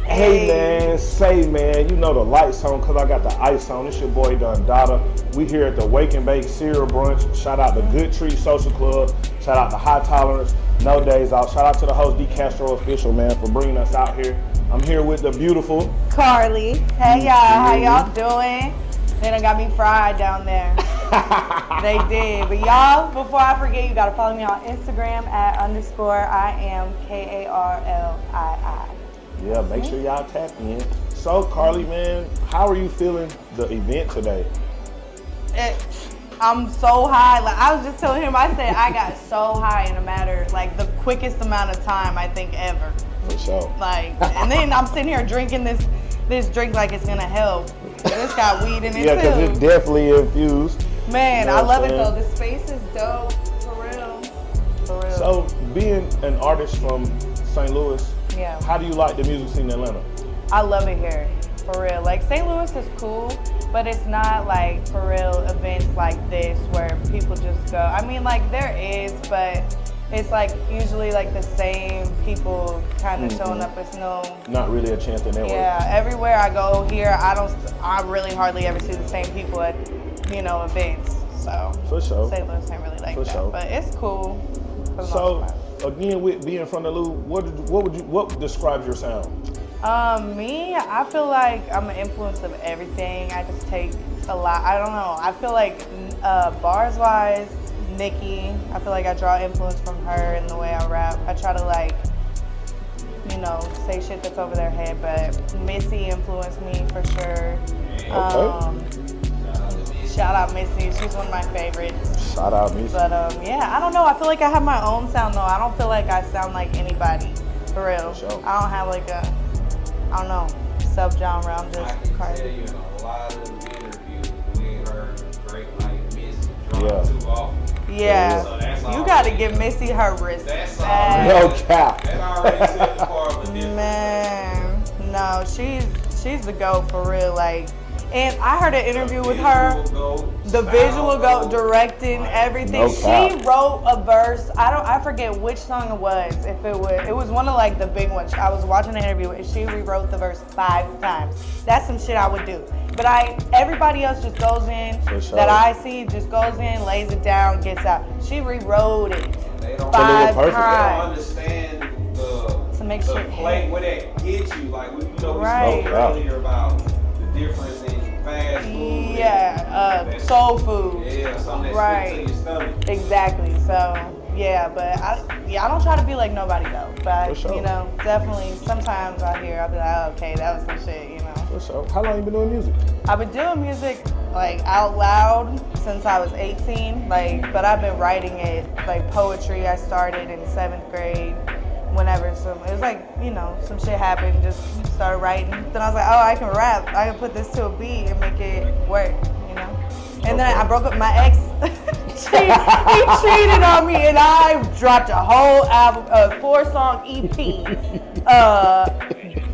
Hey man, say man, you know the lights on because I got the ice on. It's your boy Don Dada. We here at the Wake and Bake Cereal Brunch. Shout out to Good Treat Social Club. Shout out to High Tolerance, No Days Out. Shout out to the host D Castro Official, man, for bringing us out here. I'm here with the beautiful Carly. Hey y'all, how y'all doing? They done got me fried down there. They did. But y'all, before I forget, you gotta follow me on Instagram at _IamKarlii. Yeah, make sure y'all tap in. So Carly, man, how are you feeling the event today? I'm so high. Like I was just telling him, I said I got so high in a matter, like the quickest amount of time I think ever. For sure. Like, and then I'm sitting here drinking this drink like it's gonna help. This got weed in it Yeah, because too. it's definitely infused. Man, You know I what love I'm it though. saying? The space is dope, for real. For real. So being an artist from St. Louis, Yeah. how do you like the music scene in Atlanta? I love it here, for real. Like St. Louis is cool, but it's not like for real events like this where people just go. I mean, like there is, but it's like usually like the same people kind of showing up. It's no. Not really a chance to network. Yeah, everywhere I go here, I really hardly ever see the same people at, events. So For sure. St. Louis ain't really like For that, sure. but it's cool. For the So most part. again, with being from the Lou, what describes your sound? Me, I feel like I'm an influence of everything. I just take a lot. I don't know. I feel like bars wise, Nicki, I feel like I draw influence from her in the way I rap. I try to say shit that's over their head, but Missy influenced me for sure. Okay. Shout out Missy, she's one of my favorites. Shout out me. But yeah, I don't know. I feel like I have my own sound though. I don't feel like I sound like anybody, for real. For sure. I don't have like a, I don't know, sub-genre. I'm I just can crazy. tell you in a lot of interviews, we ain't heard great like Missy Yeah. drop too often. Yeah, So that's you already- gotta give Missy her That's respect. already, No cap. That already set the bar of a different. Man, no, she's the GOAT for real. Like, and I heard an interview with her. The visual go, directing, everything. No cap. She wrote a verse. I forget which song it was. If it was one of like the big ones. I was watching an interview and she rewrote the verse 5 times. That's some shit I would do. But everybody else just goes in. For sure. That I see just goes in, lays it down, gets out. She rewrote it They don't, 5 perfect. they don't times understand to make the shit play hit. where that gets you. Like we Right. spoke earlier about the difference in fast food. Yeah, soul food. Yeah, something that Right. sticks in your stomach. Exactly. So yeah, but I don't try to be like nobody though. But For sure. definitely sometimes I'll be like, oh, okay, that was some shit, For sure. How long you been doing music? I've been doing music like out loud since I was 18, but I've been writing it like poetry. I started in 7th grade. Whenever it was like, some shit happened, just started writing. Then I was like, oh, I can rap. I can put this to a beat and make it work, And then I broke up with my ex. he cheated on me and I dropped a whole album, 4-song EP,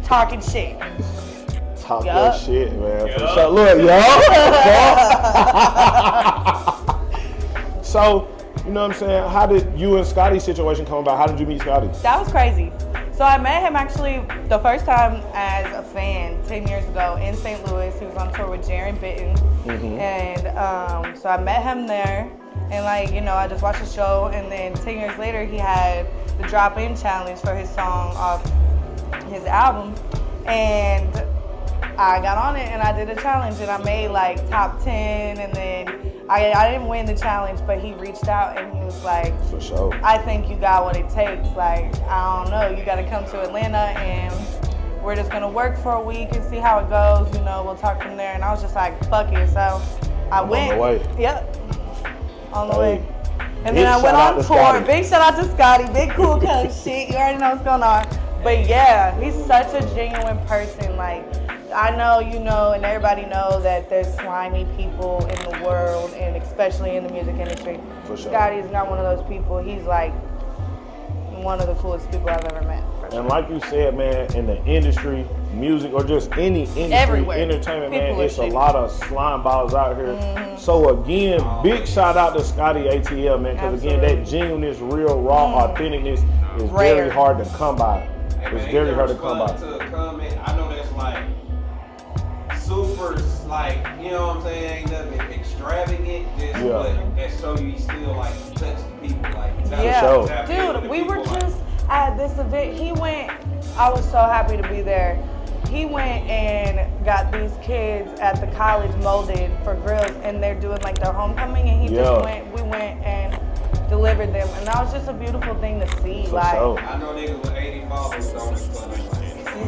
talking shit. Talk Yup. that shit, man. For sure. Look, yo. So, you know what I'm saying? How did you and Scotty's situation come about? How did you meet Scotty? That was crazy. So I met him actually the first time as a fan 10 years ago in St. Louis. He was on tour with Jaron Bitten. And so I met him there. And I just watched the show. And then 10 years later, he had the drop-in challenge for his song off his album. And I got on it and I did a challenge and I made like top 10 and then I didn't win the challenge, but he reached out and he was like, For sure. I think you got what it takes. Like, I don't know, you gotta come to Atlanta and we're just gonna work for a week and see how it goes, we'll talk from there. And I was just like, fuck it. So I went. On the way. Yep. On the Hey. way. And Big then I went shout out on to tour. Scotty. Big shout out to Scotty. Big cool cuz shit. You already know what's going on. But yeah, he's such a genuine person. Like, I know you know, and everybody knows that there's slimy people in the world, and especially in the music industry. For sure. Scotty is not one of those people. He's like one of the coolest people I've ever met. For sure. And like you said, man, in the industry, music, or just any industry, Everywhere. entertainment, People man, are it's a shitty. lot of slime balls out here. So again, big shout out to Scotty ATL, man, because again, that Absolutely. genuineness, real, raw, authenticness is Rare. very hard to come by. Hey, It's man, scary you her ever to come respond by. to a comment? I know that's like super, like, you know what I'm saying? Ain't nothing extravagant, just Yeah. but that show you still like touch the people, like tap, Yeah. sure. tap into Dude, the we were people, like, just at this event. He went, I was so happy to be there. He went and got these kids at the college molded for grills, and they're doing like their homecoming, and Yeah. we went and delivered them, and that was just a beautiful thing to see. For like, sure. I know niggas with 80 followers don't respond like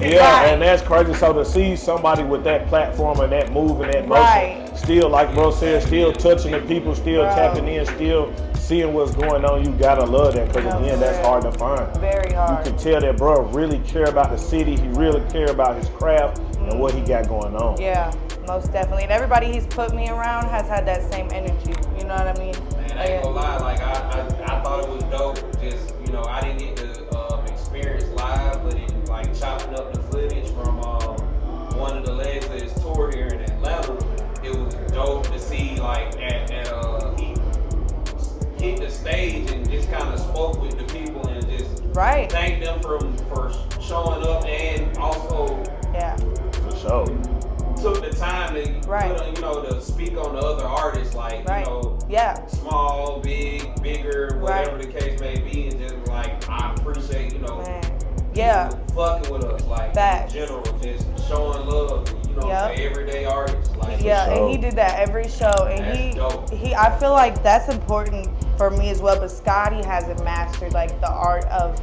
Yeah, Right. and that's crazy. So to see somebody with that platform and that move and that motion, Right. still, like bro said, still touching the people, still Bro. tapping in, still seeing what's going on, you gotta love that. Because No, again, for that's real. hard to find. Very hard. You can tell that bro really care about the city. He really care about his craft and what he got going on. Yeah, most definitely. And everybody he's put me around has had that same energy. You know what I mean? Man, I ain't gonna lie, like I thought it was dope. Just, you know, I didn't get to experience live, but in like chopping up the footage from one of the legs of his tour here in Atlanta, it was dope to see like he hit the stage and just kind of spoke with the people and just Right. thanked them for showing up, and also Yeah. For sure. took the time to Right. put, you know, to speak on the other artists, like, Right. you know, Yeah. small, big, bigger, whatever Right. the case may be, and just like I appreciate, you know, Man. Yeah. people fucking with us, like Facts. in general, just showing love, you know, Yep. to everyday artists, like Yeah, sure. and he did that every show, and That's dope. he I feel like that's important for me as well. But Scotty hasn't mastered like the art of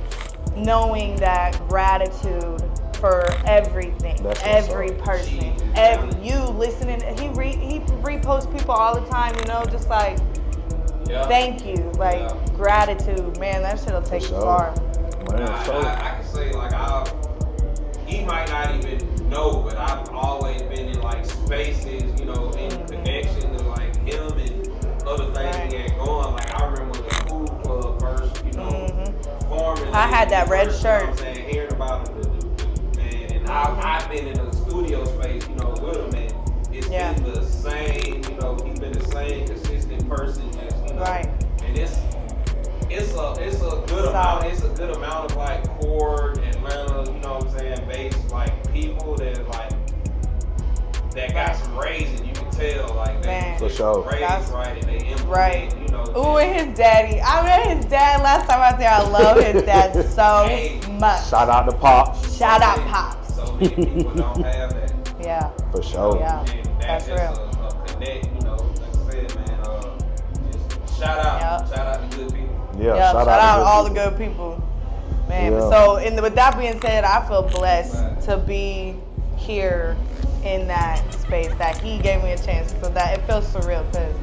knowing that gratitude for everything, That's what's every up. person, Jesus. you listening. He reposts people all the time, you know, just like yeah. thank you, like Yeah. gratitude, man. That shit'll take you sure. far. Man, I so can say like he might not even know, but I've always been in like spaces, you know, in connection to like him and other things he had going. Like I remember when the Cool Club first, you know, forming. I had that red first, shirt. You know what I'm saying, hearing about him, man, and I've been in a studio space, you know, with him, and it's Yeah. been the same, you know, he's been the same consistent person, just, you know, Right. and it's a good amount. It's a good amount of like core Atlanta, you know what I'm saying, based like people that like that got some raising. You can tell like they Man. For sure. raised That's- right and they implement, Right. you know. Ooh, and his daddy. I met his dad last time I was there. I love his dad so Hey. much. shout out to Pops. Shout out Pops. So many people don't have that. Yeah. For sure. Yeah. And That's that's just real. a connect, you know, like I said, man, just shout out. Yep. Shout out to good people. Yeah, Yeah, shout out to all the people. good people. Man, Yeah. so with that being said, I feel blessed to be here in that space that he gave me a chance. So that it feels surreal because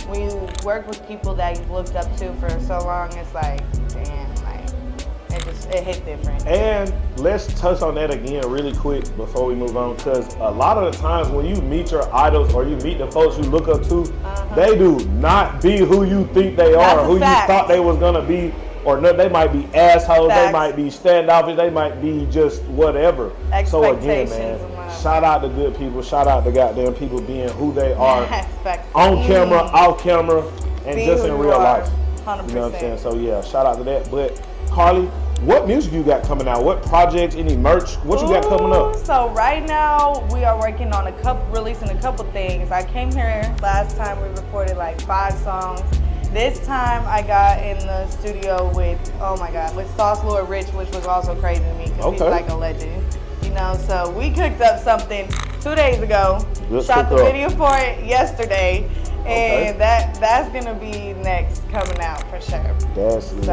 when you work with people that you've looked up to for so long, it's like, damn, like it hit different. And let's touch on that again really quick before we move on, because a lot of the times when you meet your idols or you meet the folks you look up to, they do not be who you think they That's are, a who fact. you thought they was gonna be, or no, they might be assholes, Facts. they might be standoffish, they might be just whatever. So again, man, Expectations and whatnot. shout out to good people, shout out to goddamn people being who they are Expect- on camera, off camera, and Be just who in you real are. life. 100%. You know what I'm saying? So yeah, shout out to that. But Carly, what music you got coming out? What projects? Any merch? What you got coming Ooh, up? So right now we are working on releasing a couple things. I came here last time, we recorded like 5 songs. This time I got in the studio with Sauce Lord Rich, which was also crazy to me because he's Okay. like a legend. You know, so we cooked up something 2 days ago. Good Shot the cook up. video for it yesterday. Okay. And that's gonna be next coming out for sure. That's lit.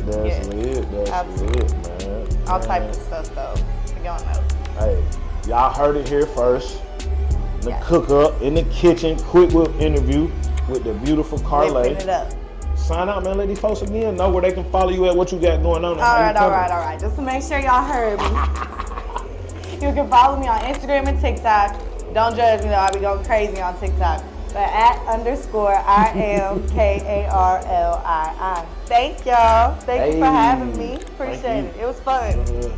That's yeah. lit. That's Absolutely. lit, man. All Man. types of stuff though. Y'all know. Hey, y'all heard it here first. The Yeah. cook up in the kitchen, quick whip interview with the beautiful Carly. Whipping it up. Sign out, man. Let these folks again know where they can follow you at, what you got going on. and how you All coming. right. Just to make sure y'all heard me. You can follow me on Instagram and TikTok. Don't judge me though, I be going crazy on TikTok. But @_IMKARLII. Thank y'all. Thank you for having me. Appreciate it. It was fun.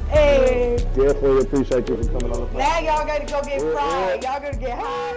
Hey. Definitely appreciate you for coming on the podcast. Now y'all gotta go get fried. Y'all gotta get hot.